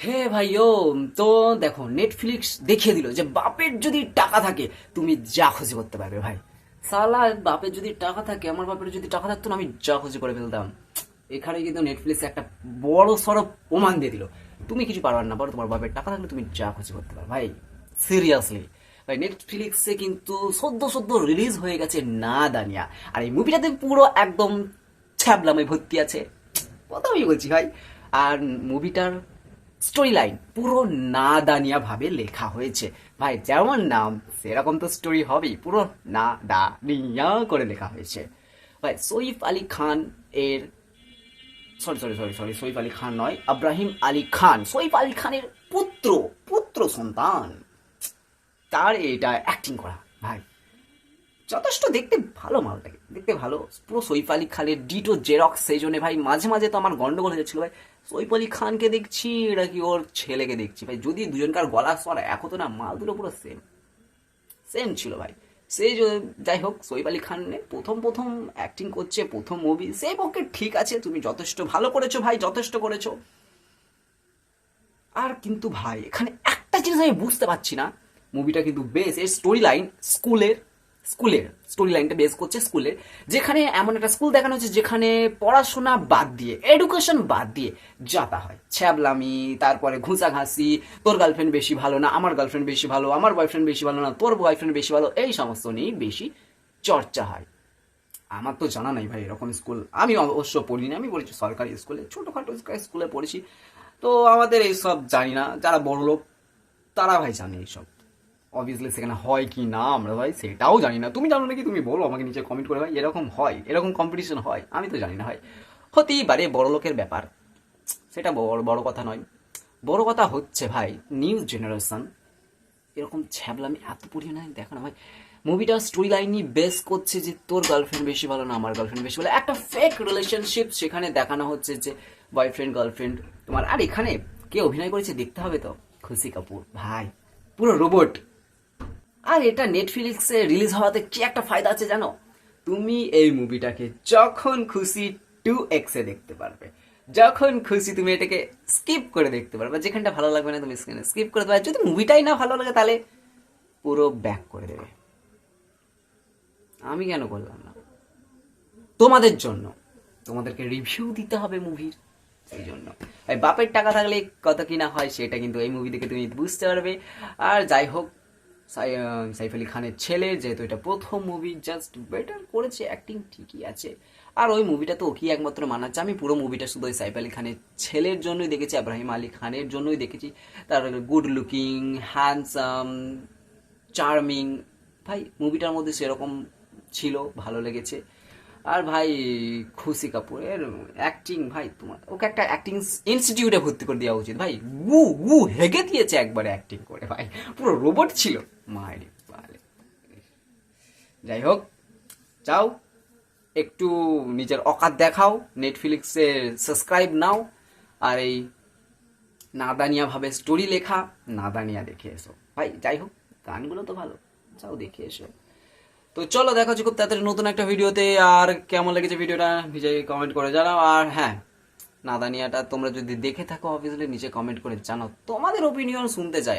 হে ভাইও, তো দেখো নেটফ্লিক্স দেখিয়ে দিল যে বাপের যদি টাকা থাকে তুমি যা খুশি করতে পারবে ভাই। সালা, বাপের যদি টাকা থাকে, আমার বাপের যদি টাকা থাকতো না আমি যা খুশি করে ফেলতাম। এখানে কিন্তু নেটফ্লিক্স একটা বড় সড়ো প্রমাণ দিয়ে দিল তুমি কিছু পারবার না, পারো তোমার বাপের টাকা থাকলে তুমি যা খুশি করতে পারো ভাই। সিরিয়াসলি ভাই, নেটফ্লিক্সে কিন্তু সদ্য সদ্য রিলিজ হয়ে গেছে না দানিয়া। আর এই মুভিটাতে পুরো একদম ছ্যাবলামে ভর্তি আছে, কথা আমি বলছি ভাই। আর মুভিটার স্টোরি লাইন পুরো না দানিয়া ভাবে লেখা হয়েছে ভাই। যেমন নাম সেরকম তো স্টোরি হবেই, পুরো না দানিয়া করে লেখা হয়েছে ভাই। সইফ আলী খান এর, sorry sorry sorry sorry Saif Ali Khan নয়, আব্রাহিম আলী খান, সইফ আলী খানের পুত্র, পুত্র সন্তান, তার এটা অ্যাক্টিং করা ভাই যথেষ্ট দেখতে ভালো। মালটাকে দেখতে ভালো, পুরো সইফ আলী খানের ডিটো জেরক্স। সেই জন্য ভাই মাঝে মাঝে তো আমার গন্ডগোল হয়ে যাচ্ছিল ভাই, সইফ আলী খানকে দেখছি নাকি ওর ছেলেকে দেখছি ভাই। যদি দুজনকার গলা স্বর এক হতো না, মাল দুটো পুরো সেম সেম ছিল ভাই। সেই যাই হোক, সইফ আলী খান প্রথম প্রথম অ্যাক্টিং করছে, প্রথম মুভি, সেই পক্ষে ঠিক আছে, তুমি যথেষ্ট ভালো করেছো ভাই, যথেষ্ট করেছো। আর কিন্তু ভাই এখানে একটা জিনিস আমি বুঝতে পারছি না, মুভিটা কিন্তু বেস এর স্টোরি লাইন স্কুলের, স্কুলের স্টোরি লাইনটা বেস করছে স্কুলের, যেখানে এমন একটা স্কুল দেখানো হচ্ছে যেখানে পড়াশোনা বাদ দিয়ে, এডুকেশন বাদ দিয়ে যাতা হয়, ছ্যাবলামি, তারপরে ঘুষাঘাসি, তোর গার্লফ্রেন্ড বেশি ভালো না আমার গার্লফ্রেন্ড বেশি ভালো, আমার বয়ফ্রেন্ড বেশি ভালো না তোর বয়ফ্রেন্ড বেশি ভালো, এই সমস্ত নিয়ে বেশি চর্চা হয়। আমার তো জানা নাই ভাই এরকম স্কুল, আমি অবশ্য পড়িনি, আমি পড়েছি সরকারি স্কুলে, ছোটোখাটো স্কুলে পড়েছি। তো আমাদের এইসব জানি না, যারা বড় লোক তারা ভাই জানে এইসব, অবভিয়াসলি সেখানে হয় কি না আমরা ভাই সেটাও জানি না। তুমি জানো নাকি? তুমি বলো আমাকে নিচে কমেন্ট করে ভাই, এরকম হয়, এরকম কম্পিটিশন হয়, আমি তো জানি না ভাই। হতেই পারে, বড় লোকের ব্যাপার, সেটা বড় বড় কথা নয়। বড় কথা হচ্ছে ভাই, নিউ জেনারেশন এরকম ছ্যাবলামি এত পরিমাণে দেখো না ভাই। মুভিটা স্টোরি লাইনই বেস করছে যে তোর গার্লফ্রেন্ড বেশি ভালো না আমার গার্লফ্রেন্ড বেশি ভালো, একটা ফেক রিলেশনশিপ সেখানে দেখানো হচ্ছে যে বয়ফ্রেন্ড গার্লফ্রেন্ড তোমার। আর এখানে কে অভিনয় করেছে দেখতে হবে তো, খুশি কাপুর ভাই, পুরো রোবট। আর এটা নেটফ্লিক্সে রিলিজ হওয়াতে কি একটা ফায়দা আছে জানো, তুমি এই মুভিটাকে যখন খুশি 2x দেখতে পারবে, যখন খুশি তুমি এটাকে স্কিপ করে দেখতে পারবে, যেখানটা ভালো লাগবে না তুমি স্কিপ করে দেবে। যদি মুভিটাই না ভালো লাগে তাহলে পুরো ব্যাক করে দেবে। আমি কেন করলাম না? তোমাদের জন্য, তোমাদেরকে রিভিউ দিতে হবে মুভির, সেই জন্য ভাই বাপের টাকা থাকলে কত কিনা হয় সেটা কিন্তু এই মুভি দেখে তুমি বুঝতে পারবে। আর যাই হোক, সাইফ আলী খানের ছেলে যেহেতু এটা প্রথম মুভি, জাস্ট বেটার করেছে, অ্যাক্টিং ঠিকই আছে। আর ওই মুভিটা তো ওকে একমাত্র মানাচ্ছে। আমি পুরো মুভিটা শুধু ওই সাইফ আলী খানের ছেলের জন্যই দেখেছি, আব্রাহিম আলী খানের জন্যই দেখেছি। তার গুড লুকিং, হ্যান্ডসাম, চার্মিং, ভাই মুভিটার মধ্যে সেরকম ছিল, ভালো লেগেছে। আর ভাই খুশি কাপুরের অ্যাক্টিং ভাই, তোমার ওকে একটা অ্যাক্টিং ইনস্টিটিউটে ভর্তি করে দেওয়া উচিত ভাই। গু গু হেগে দিয়েছে একবারে অ্যাক্টিং করে ভাই, পুরো রোবট ছিল মায়ের বালে। যাই হোক, যাও একটু নিজের অকাত দেখাও, নেটফ্লিক্সে সাবস্ক্রাইব নাও, আর এই নাদানিয়া ভাবে স্টোরি লেখা নাদানিয়া দেখে এসো ভাই। যাই হোক, গানগুলো তো ভালো, যাও দেখে এসো। তো চলো, দেখা হচ্ছে খুব তাড়াতাড়ি নতুন একটা ভিডিওতে। আর কেমন লেগেছে ভিডিওটা নিচে কমেন্ট করে জানাও। আর হ্যাঁ, নাদানিয়াটা তোমরা যদি দেখে থাকো অবভিয়াসলি নিচে কমেন্ট করে জানাও, তোমাদের ওপিনিয়ন শুনতে চাই।